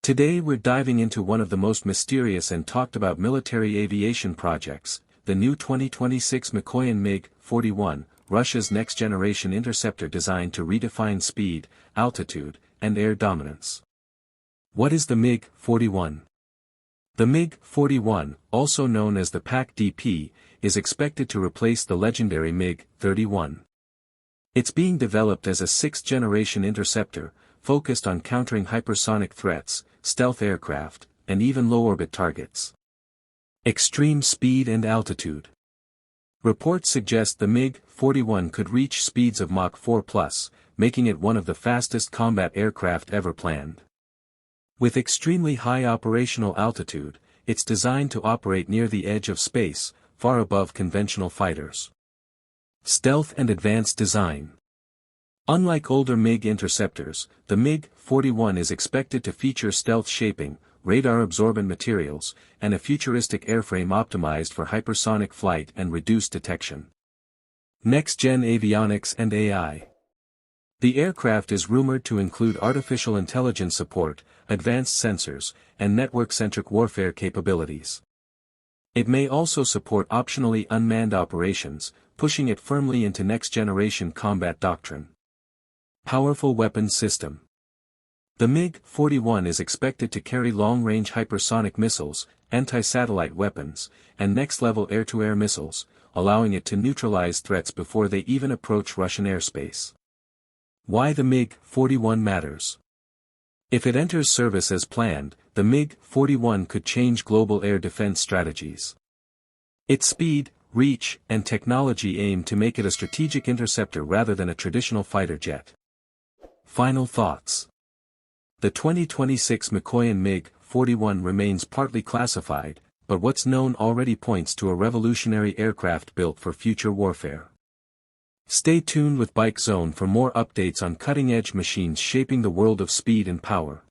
Today we're diving into one of the most mysterious and talked about military aviation projects, the new 2026 Mikoyan Mig-41, Russia's next-generation interceptor designed to redefine speed, altitude, and air dominance. What is the Mig-41? The Mig-41, also known as the PAC-DP, is expected to replace the legendary Mig-31. It's being developed as a sixth-generation interceptor, focused on countering hypersonic threats, stealth aircraft, and even low-orbit targets. Extreme speed and altitude. Reports suggest the Mig-41 could reach speeds of Mach 4+, making it one of the fastest combat aircraft ever planned. With extremely high operational altitude, it's designed to operate near the edge of space, far above conventional fighters. Stealth and advanced design. Unlike older MiG interceptors, the Mig-41 is expected to feature stealth shaping, radar-absorbent materials, and a futuristic airframe optimized for hypersonic flight and reduced detection. Next-gen avionics and AI. The aircraft is rumored to include artificial intelligence support, advanced sensors, and network-centric warfare capabilities. It may also support optionally unmanned operations, pushing it firmly into next-generation combat doctrine. Powerful weapons system. The MiG-41 is expected to carry long-range hypersonic missiles, anti-satellite weapons, and next-level air-to-air missiles, allowing it to neutralize threats before they even approach Russian airspace. Why the MiG-41 matters. If it enters service as planned, the MiG-41 could change global air defense strategies. Its speed, reach, and technology aim to make it a strategic interceptor rather than a traditional fighter jet. Final thoughts. The 2026 Mikoyan Mig-41 remains partly classified, but what's known already points to a revolutionary aircraft built for future warfare. Stay tuned with Bike Zone for more updates on cutting-edge machines shaping the world of speed and power.